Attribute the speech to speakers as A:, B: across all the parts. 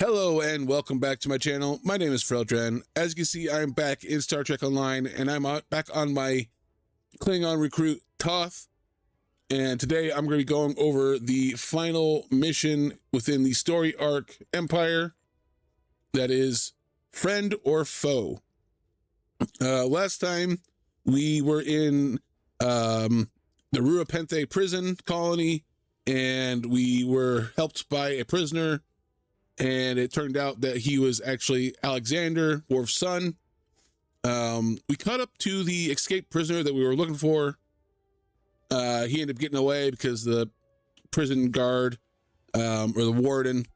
A: Hello and welcome back to my channel. My name is Freldren. As you can see, I'm back in Star Trek Online and I'm back on my Klingon Recruit Toth. And today I'm going to be going over the final mission within the story arc Empire. That is Friend or Foe. Last time we were in the Ruapente prison colony and we were helped by a prisoner. And it turned out that he was actually Alexander, Worf's son. We caught up to the escaped prisoner that we were looking for. He ended up getting away because the prison guard, or the warden,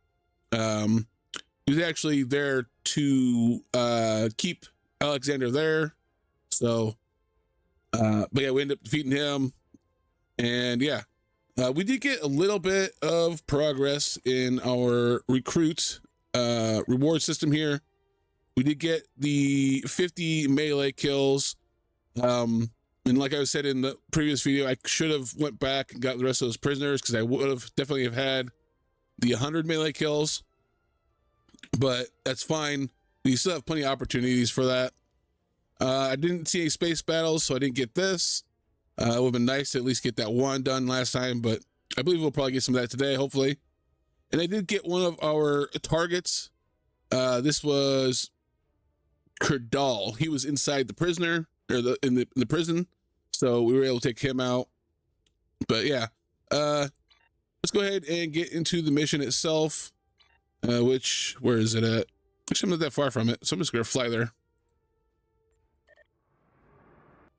A: he was actually there to keep Alexander there. So, but yeah, we ended up defeating him. And yeah. We did get a little bit of progress in our recruit reward system here. We did get the 50 melee kills. And like I said in the previous video, I should have went back and got the rest of those prisoners because I would have definitely have had the 100 melee kills. But that's fine. We still have plenty of opportunities for that. I didn't see any space battles, so I didn't get this. It would have been nice to at least get that one done last time, but I believe we'll probably get some of that today, hopefully. And I did get one of our targets. This was Kerdal. He was inside the prisoner, or in the prison, so we were able to take him out. But yeah, let's go ahead and get into the mission itself. Where is it at? Actually, I'm not that far from it, so I'm just gonna fly there.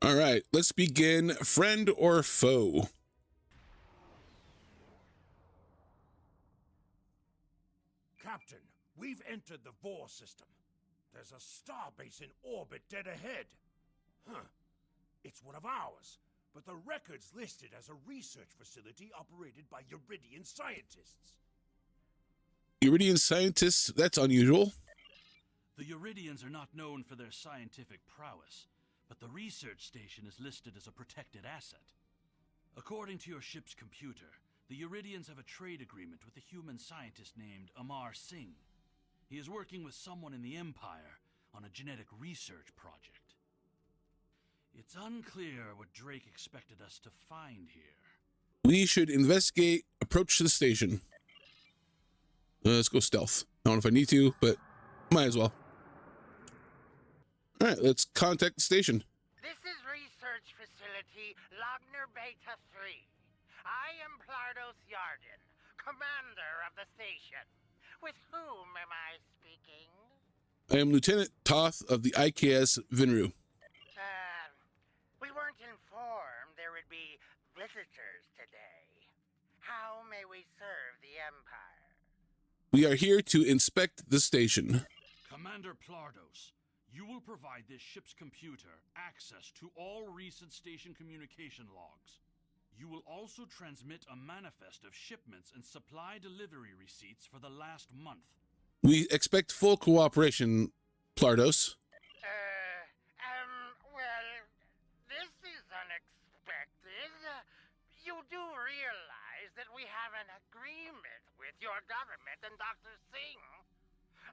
A: All right, let's begin. Friend or foe?
B: Captain, we've entered the Vor system. There's a starbase in orbit dead ahead. Huh. It's one of ours, but the record's listed as a research facility operated by Uridian scientists.
A: Uridian scientists? That's unusual.
C: The Uridians are not known for their scientific prowess, but the research station is listed as a protected asset. According to your ship's computer, the Uridians have a trade agreement with a human scientist named Amar Singh. He is working with someone in the Empire on a genetic research project. It's unclear what Drake expected us to find here.
A: We should investigate. Approach to the station. Let's go stealth. I don't know if I need to, but might as well. All right, let's contact the station.
D: This is Research Facility Logner Beta 3. I am Plardos Yarden, commander of the station. With whom am I speaking?
A: I am Lieutenant Toth of the IKS Vinru.
D: We weren't informed there would be visitors today. How may we serve the Empire?
A: We are here to inspect the station.
C: Commander Plardos, you will provide this ship's computer access to all recent station communication logs. You will also transmit a manifest of shipments and supply delivery receipts for the last month.
A: We expect full cooperation, Plardos.
D: Well, this is unexpected. You do realize that we have an agreement with your government and Dr. Singh.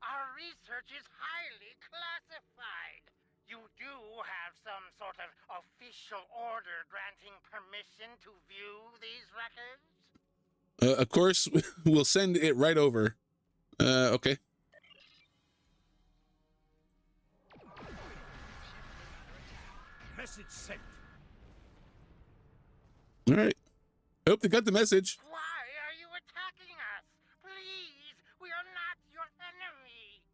D: Our research is highly classified. You do have some sort of official order granting permission to view these records?
A: Of course, we'll send it right over. Okay.
B: Message sent.
A: All right. I hope they got the message.
D: Why are you attacking us? Please, we are not your enemy.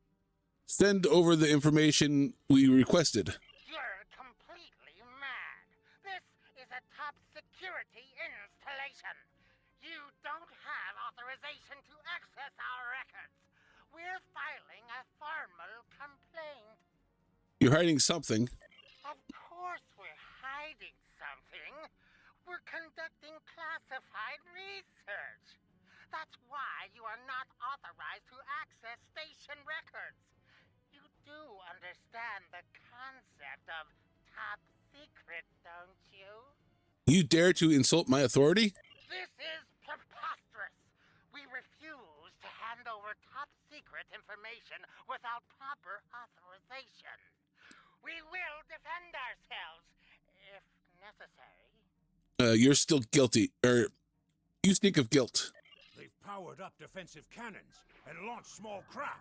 A: Send over the information we requested.
D: You're completely mad. This is a top security installation. You don't have authorization to access our records. We're filing a formal complaint.
A: You're hiding something.
D: Of course we're hiding something. We're conducting classified research. That's why you are not authorized to access station records. You do understand the concept of top secret, don't you?
A: You dare to insult my authority?
D: This is preposterous. We refuse to hand over top secret secret information without proper authorization. We will defend ourselves, if necessary.
A: You're still guilty, or you stink of guilt.
B: They've powered up defensive cannons and launched small craft.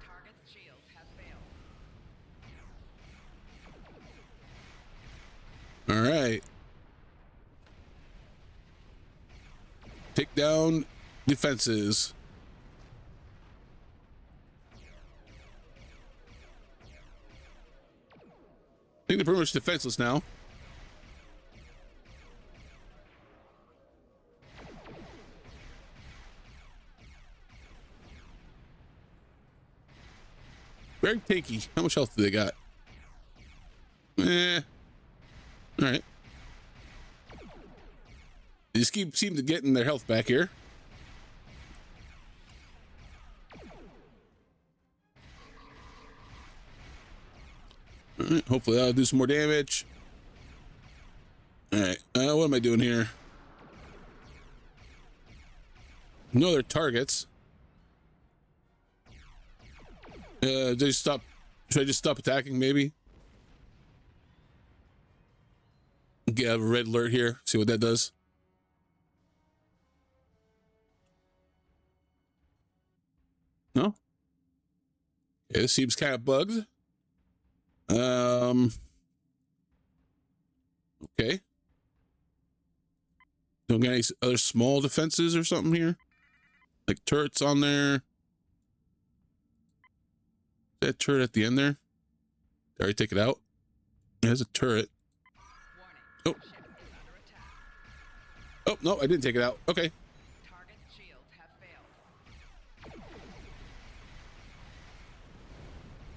E: Target's shield has failed.
A: All right. Take down defenses. I think they're pretty much defenseless now. Very tanky. How much health do they got? All right. They just seem to getting their health back here. All right. Hopefully that'll do some more damage. All right. What am I doing here? No other targets. Should I just stop attacking, maybe? Get a red alert here. See what that does. No? Okay, this seems kind of bugged. Okay. Don't got any other small defenses or something here? Like turrets on there? That turret at the end there? Did I already take it out? There's a turret. Oh. Oh, no, I didn't take it out. Okay.
E: Target's shields have failed.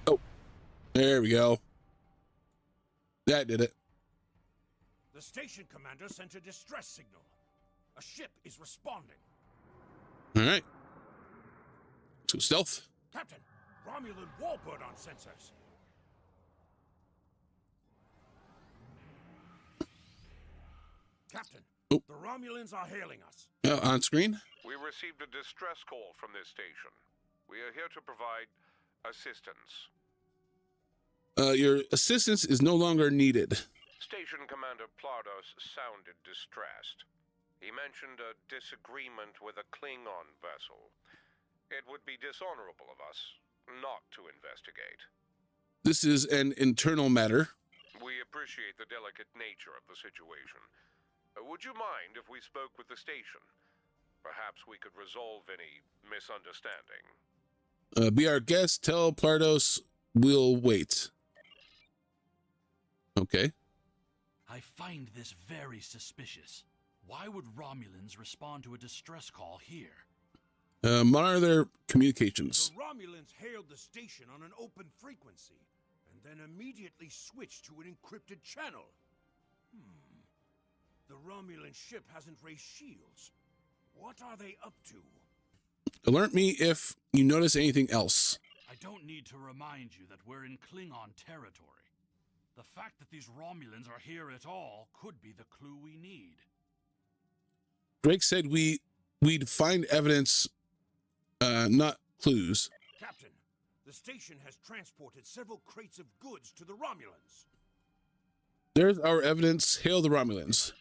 A: Oh, there we go. That did it.
B: The station commander sent a distress signal. A ship is responding.
A: All right. So stealth.
B: Captain, Romulan warbird on sensors. Captain,
A: Oh.
B: the Romulans are hailing us.
A: On screen.
F: We received a distress call from this station. We are here to provide assistance.
A: Your assistance is no longer needed.
F: Station Commander Plardos sounded distressed. He mentioned a disagreement with a Klingon vessel. It would be dishonorable of us not to investigate.
A: This is an internal matter.
F: We appreciate the delicate nature of the situation. Would you mind if we spoke with the station? Perhaps we could resolve any misunderstanding.
A: Be our guest. Tell Plardos we'll wait. Okay.
C: I find this very suspicious. Why would Romulans respond to a distress call here?
A: Monitor their communications.
B: The Romulans hailed the station on an open frequency, and then immediately switched to an encrypted channel. The Romulan ship hasn't raised shields. What are they up to?
A: Alert me if you notice anything else.
C: I don't need to remind you that we're in Klingon territory. The fact that these Romulans are here at all could be the clue we need.
A: Drake said we'd find evidence, not clues.
B: Captain, the station has transported several crates of goods to the Romulans.
A: There's our evidence. Hail the Romulans.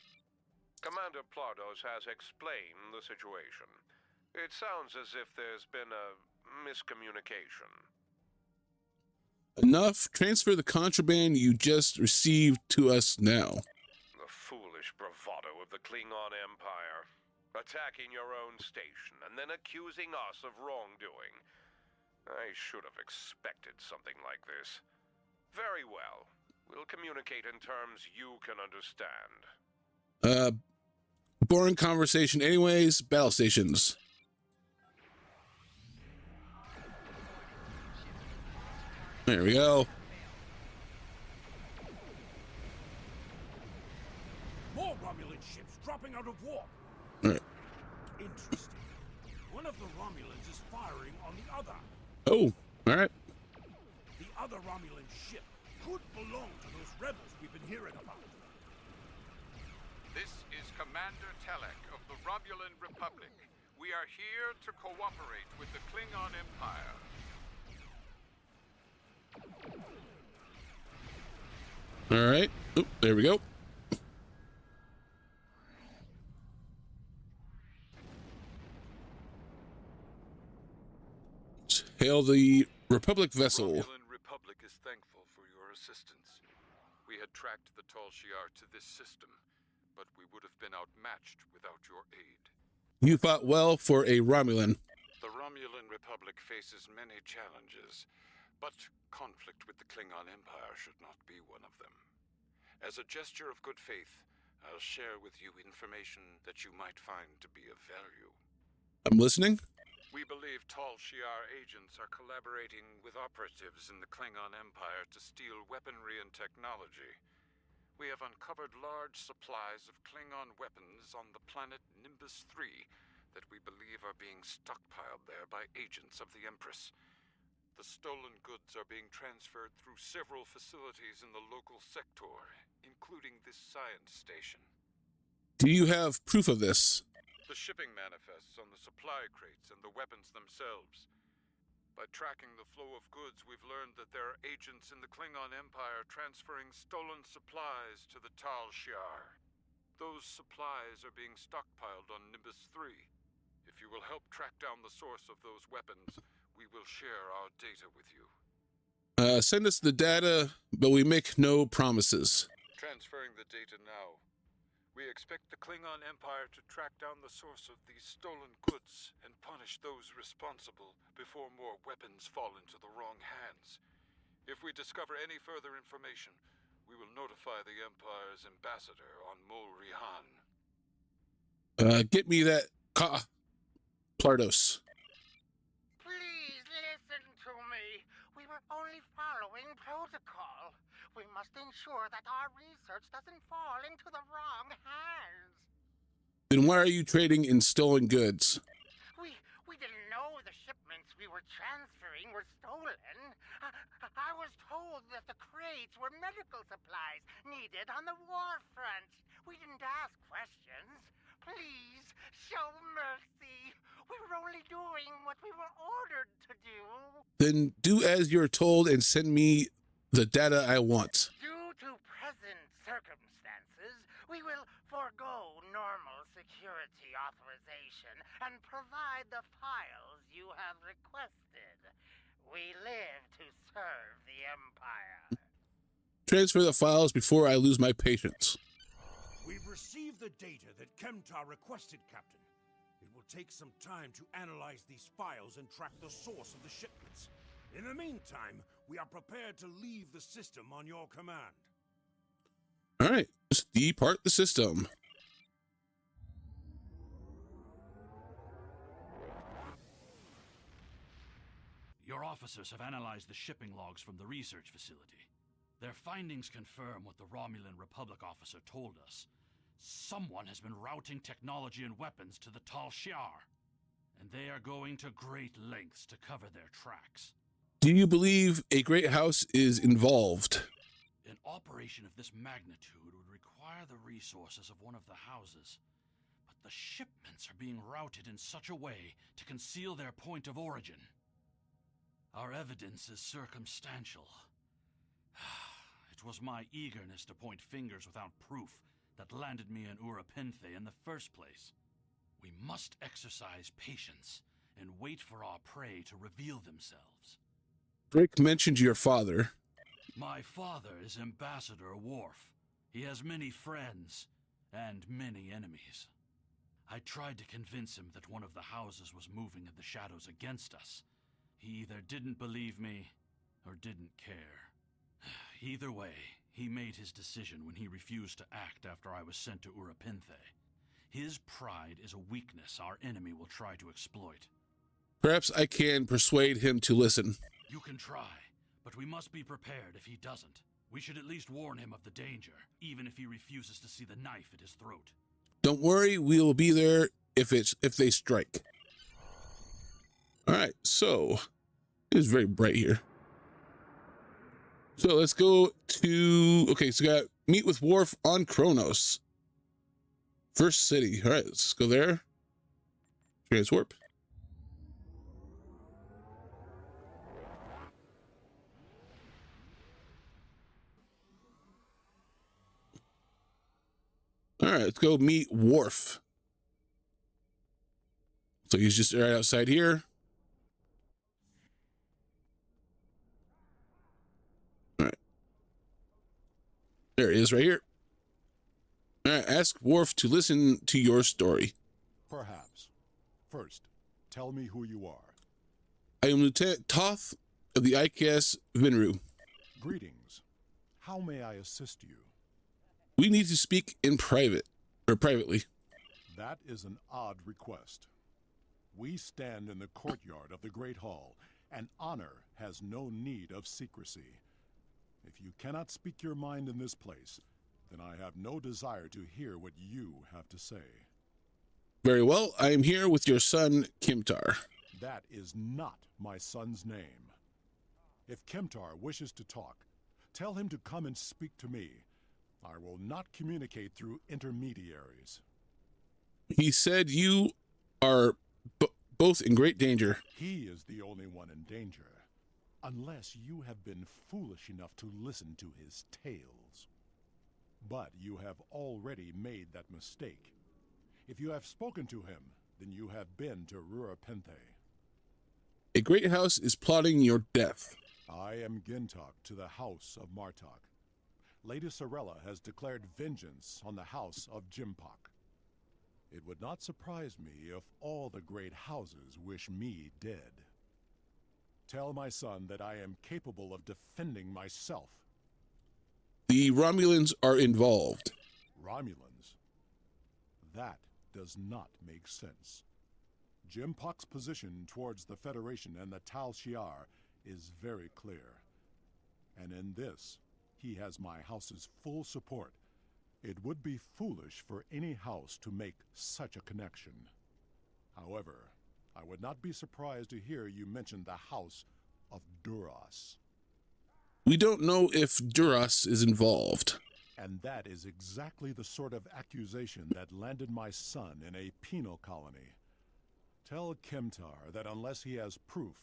F: Commander Plardos has explained the situation. It sounds as if there's been a miscommunication.
A: Enough. Transfer the contraband you just received to us now.
F: The foolish bravado of the Klingon Empire. Attacking your own station and then accusing us of wrongdoing. I should have expected something like this. Very well. We'll communicate in terms you can understand.
A: Boring conversation anyways. Battle stations. There we go.
B: More Romulan ships dropping out of warp.
A: All right.
B: Interesting. One of the Romulans is firing on the other.
A: Oh, all right.
B: The other Romulan ship could belong to those rebels we've been hearing about.
G: This is Commander Telek of the Romulan Republic. We are here to cooperate with the Klingon Empire.
A: All right. Oop, there we go. Hail the Republic vessel.
G: Romulan Republic is thankful for your assistance. We had tracked the Tal Shiar to this system, but we would have been outmatched without your aid.
A: You fought well for a Romulan.
G: The Romulan Republic faces many challenges, but conflict with the Klingon Empire should not be one of them. As a gesture of good faith, I'll share with you information that you might find to be of value.
A: I'm listening.
G: We believe Tal Shiar agents are collaborating with operatives in the Klingon Empire to steal weaponry and technology. We have uncovered large supplies of Klingon weapons on the planet Nimbus 3 that we believe are being stockpiled there by agents of the Empress. The stolen goods are being transferred through several facilities in the local sector, including this science station.
A: Do you have proof of this?
G: The shipping manifests on the supply crates and the weapons themselves. By tracking the flow of goods, we've learned that there are agents in the Klingon Empire transferring stolen supplies to the Tal Shiar. Those supplies are being stockpiled on Nimbus 3. If you will help track down the source of those weapons, we will share our data with you.
A: Send us the data, but we make no promises.
G: Transferring the data now. We expect the Klingon Empire to track down the source of these stolen goods and punish those responsible before more weapons fall into the wrong hands. If we discover any further information, we will notify the Empire's ambassador on Mol Rihan.
A: Get me that Plardos.
D: Please listen to me. We were only following protocol. We must ensure that our research doesn't fall into the wrong hands.
A: Then why are you trading in stolen goods?
D: We didn't know the shipments we were transferring were stolen. I was told that the crates were medical supplies needed on the war front. We didn't ask questions. Please, show mercy. We were only doing what we were ordered to do.
A: Then do as you're told and send me the data I want.
D: Due to present circumstances, we will forego normal security authorization and provide the files you have requested. We live to serve the Empire.
A: Transfer the files before I lose my patience.
B: We've received the data that Kemtar requested, Captain. It will take some time to analyze these files and track the source of the shipments. In the meantime, we are prepared to leave the system on your command.
A: All right, let's depart the system.
C: Your officers have analyzed the shipping logs from the research facility. Their findings confirm what the Romulan Republic officer told us. Someone has been routing technology and weapons to the Tal Shiar, and they are going to great lengths to cover their tracks.
A: Do you believe a great house is involved?
C: An operation of this magnitude would require the resources of one of the houses, but the shipments are being routed in such a way to conceal their point of origin. Our evidence is circumstantial. It was my eagerness to point fingers without proof that landed me in Urapinthe in the first place. We must exercise patience and wait for our prey to reveal themselves.
A: Drake mentioned your father.
C: My father is Ambassador Worf. He has many friends and many enemies. I tried to convince him that one of the houses was moving in the shadows against us. He either didn't believe me or didn't care. Either way, he made his decision when he refused to act after I was sent to Urapinthe. His pride is a weakness our enemy will try to exploit.
A: Perhaps I can persuade him to listen.
C: You can try, but we must be prepared if he doesn't. We should at least warn him of the danger, even if he refuses to see the knife at his throat.
A: Don't worry, we will be there if they strike. All right, so it is very bright here. So let's go to, okay, so we got meet with Worf on Kronos. First city. All right, let's go there. Transwarp. All right, let's go meet Worf. So he's just right outside here. All right. There it is right here. All right, ask Worf to listen to your story.
H: Perhaps. First, tell me who you are.
A: I am Lieutenant Toth of the IKS Vinru.
H: Greetings. How may I assist you?
A: We need to speak in private, or privately.
H: That is an odd request. We stand in the courtyard of the Great Hall, and honor has no need of secrecy. If you cannot speak your mind in this place, then I have no desire to hear what you have to say.
A: Very well, I am here with your son, Kimtar.
H: That is not my son's name. If Kimtar wishes to talk, tell him to come and speak to me. I will not communicate through intermediaries.
A: He said you are both in great danger.
H: He is the only one in danger, unless you have been foolish enough to listen to his tales. But you have already made that mistake. If you have spoken to him, then you have been to Rurapente.
A: A great house is plotting your death.
H: I am Gintok to the House of Martok. Lady Sorella has declared vengeance on the House of Jimpok. It would not surprise me if all the great houses wish me dead. Tell my son that I am capable of defending myself.
A: The Romulans are involved.
H: Romulans? That does not make sense. Jimpok's position towards the Federation and the Tal Shiar is very clear. And in this, he has my house's full support. It would be foolish for any house to make such a connection. However, I would not be surprised to hear you mention the House of Duras.
A: We don't know if Duras is involved.
H: And that is exactly the sort of accusation that landed my son in a penal colony. Tell Kimtar that unless he has proof,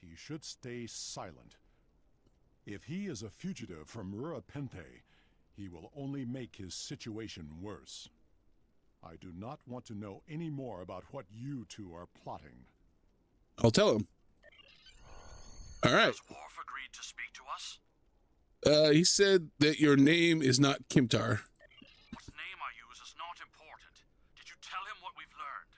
H: he should stay silent. If he is a fugitive from Rurapente, he will only make his situation worse. I do not want to know any more about what you two are plotting.
A: I'll tell him. All right.
C: Has Worf agreed to speak to us?
A: He said that your name is not Kimtar.
C: What name I use is not important. Did you tell him what we've learned?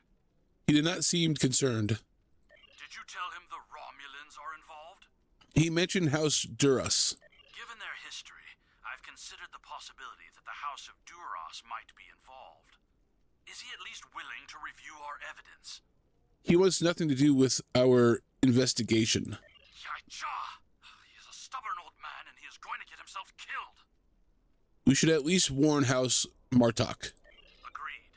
A: He did not seem concerned.
C: Did you tell him the Romulans are involved?
A: He mentioned House Duras.
C: Given their history, I've considered the possibility that the House of Duras might be involved. Is he at least willing to review our evidence?
A: He wants nothing to do with our investigation.
C: Yaicha! He is a stubborn old man and he is going to get himself killed.
A: We should at least warn House Martok.
C: Agreed.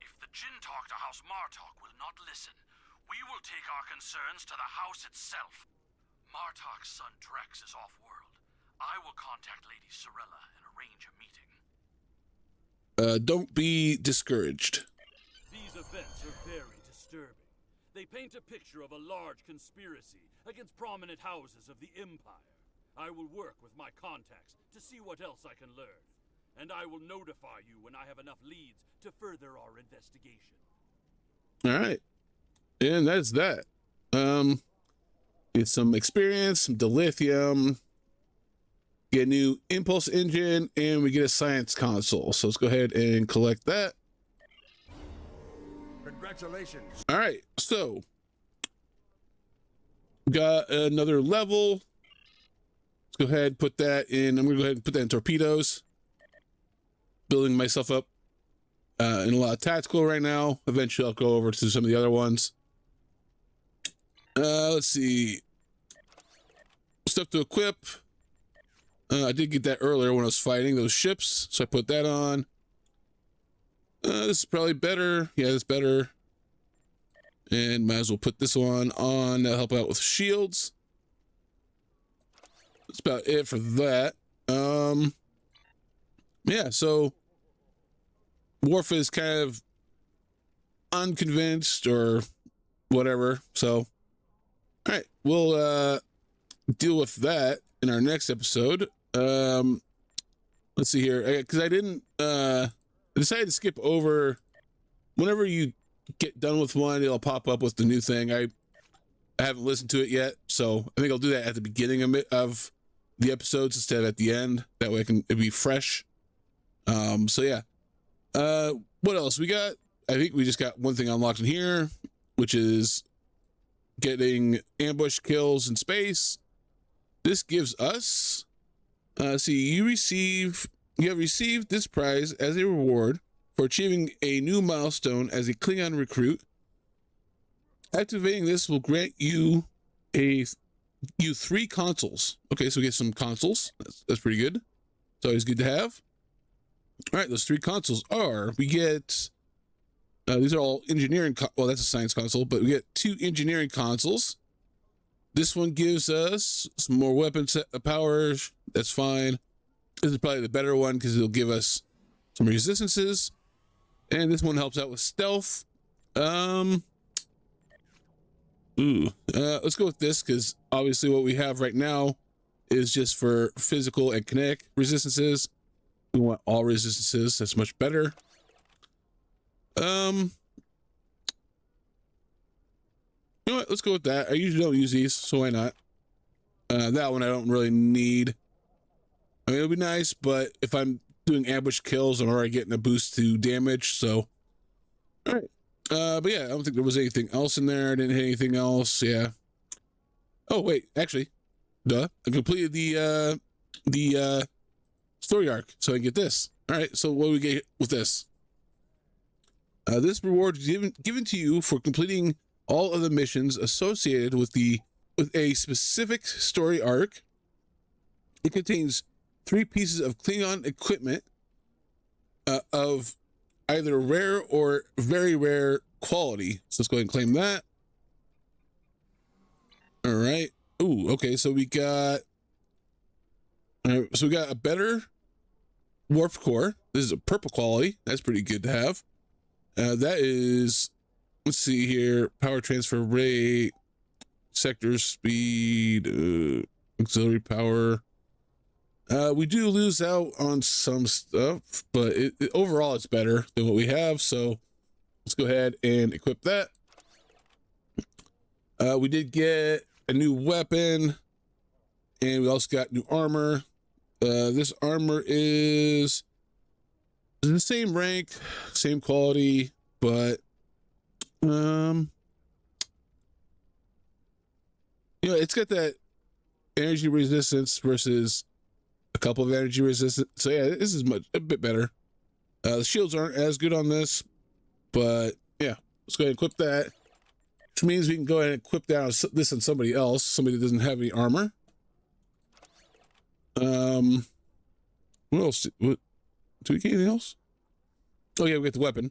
C: If the Jinn talk to House Martok will not listen, we will take our concerns to the house itself. Martok's son Drex is off-world. I will contact Lady Sorella and arrange a meeting.
A: Don't be discouraged.
I: These events are very disturbing. They paint a picture of a large conspiracy against prominent houses of the Empire. I will work with my contacts to see what else I can learn. And I will notify you when I have enough leads to further our investigation.
A: All right. And that's that. Get some experience, some dilithium, get a new impulse engine, and we get a science console. So let's go ahead and collect that.
B: Congratulations.
A: All right, so got another level. Let's go ahead and put that in. I'm gonna go ahead and put that in torpedoes. Building myself up in a lot of tactical right now. Eventually I'll go over to some of the other ones. Let's see. Stuff to equip. I did get that earlier when I was fighting those ships, so I put that on. This is probably better. Yeah, it's better. And might as well put this one on to help out with shields. That's about it for that. Yeah, so Worf is kind of unconvinced or whatever. So, all right, we'll deal with that in our next episode. Let's see here, because I didn't. I decided to skip over. Whenever you get done with one, it'll pop up with the new thing. I haven't listened to it yet, so I think I'll do that at the beginning of the episodes instead of at the end. That way it'll be fresh. So yeah. What else we got? I think we just got one thing unlocked in here, which is getting ambush kills in space. This gives us, see, you have received this prize as a reward for achieving a new milestone as a Klingon recruit. Activating this will grant you 3 consoles. Okay, so we get some consoles. That's pretty good. It's always good to have. All right, those 3 consoles are, we get, these are all engineering, well, that's a science console, but we get 2 engineering consoles. This one gives us some more weapon power. That's fine. This is probably the better one because it'll give us some resistances. And this one helps out with stealth. Let's go with this because obviously what we have right now is just for physical and kinetic resistances. We want all resistances. That's much better. You know what? Let's go with that. I usually don't use these, so why not? That one I don't really need. I mean, it'll be nice, but if I'm doing ambush kills, I'm already getting a boost to damage, so. All right. But yeah, I don't think there was anything else in there. I didn't hit anything else. Yeah. Oh, wait, actually, duh. I completed the story arc, so I can get this. All right, so what do we get with this? This reward is given to you for completing all of the missions associated with a specific story arc. It contains 3 pieces of Klingon equipment of either rare or very rare quality. So let's go ahead and claim that. All right. Ooh, okay. So we got a better warp core. This is a purple quality. That's pretty good to have. That is, let's see here, power transfer rate, sector speed, auxiliary power. We do lose out on some stuff, but overall it's better than what we have. So let's go ahead and equip that. We did get a new weapon, and we also got new armor. This armor is the same rank, same quality, but it's got that energy resistance versus a couple of energy resistance. So yeah, this is a bit better. The shields aren't as good on this, but yeah, let's go ahead and equip that, which means we can go ahead and equip this on somebody else, somebody that doesn't have any armor. What else? Do we get anything else? Oh yeah, we get the weapon.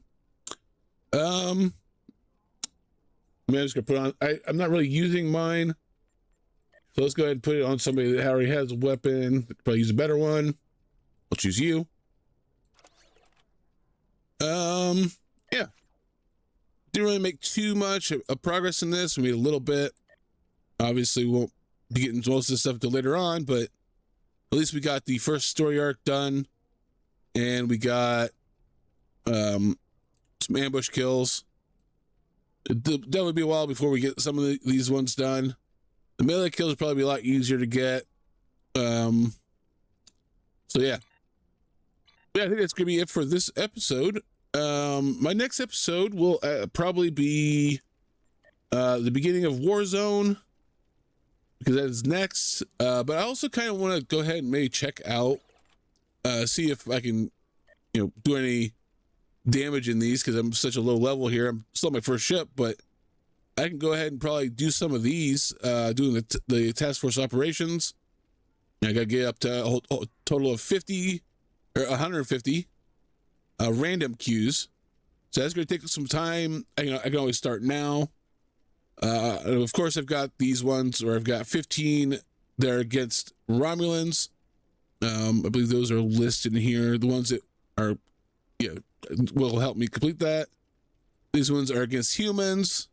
A: I'm just gonna put on. I'm not really using mine, so let's go ahead and put it on somebody that already has a weapon. Probably use a better one. I'll choose you. Yeah. Didn't really make too much of progress in this. We made a little bit. Obviously, we won't be getting most of this stuff until later on, but at least we got the first story arc done, and we got some ambush kills. It'll definitely be a while before we get some of these ones done. The melee kills will probably be a lot easier to get. So yeah. Yeah, I think that's gonna be it for this episode. My next episode will probably be the beginning of Warzone, because that is next. But I also kind of want to go ahead and maybe check out, see if I can, do any damage in these, because I'm such a low level here. I'm still on my first ship, but I can go ahead and probably do some of these, doing the task force operations. I gotta get up to a total of 50 or 150 random queues. So that's gonna take some time. I can always start now. Of course, I've got these ones where I've got 15 that are against Romulans. I believe those are listed in here. The ones that are, will help me complete that. These ones are against humans.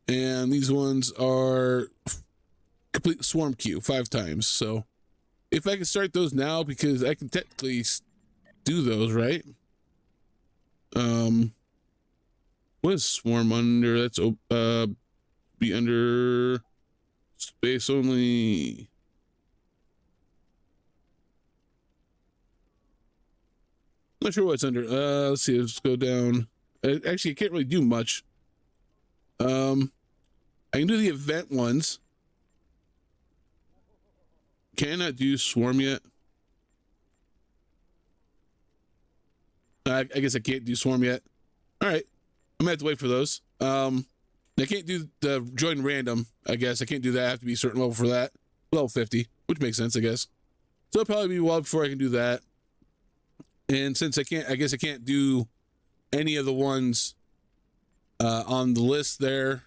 A: And these ones are complete swarm queue 5 times. So if I can start those now, because I can technically do those, right? What is swarm under? That's be under space only. Not sure what's under. Let's see. Let's go down. Actually, I can't really do much. I can do the event ones. Cannot do swarm yet. I guess I can't do swarm yet. All right, I'm gonna have to wait for those. I can't do the join random. I guess I can't do that. I have to be a certain level for that. Level 50, which makes sense, I guess. So it'll probably be a while before I can do that. And since I can't, I guess I can't do any of the ones on the list there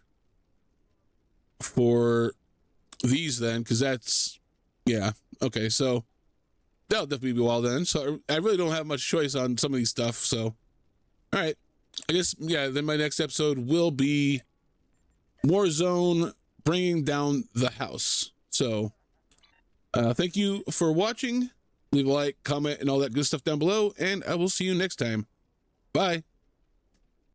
A: for these then, because that's, yeah, okay, so that'll definitely be a while then. So I really don't have much choice on some of these stuff. So, all right, I guess, yeah, then my next episode will be Warzone bringing down the house. So thank you for watching. Leave a like, comment, and all that good stuff down below, and I will see you next time. Bye.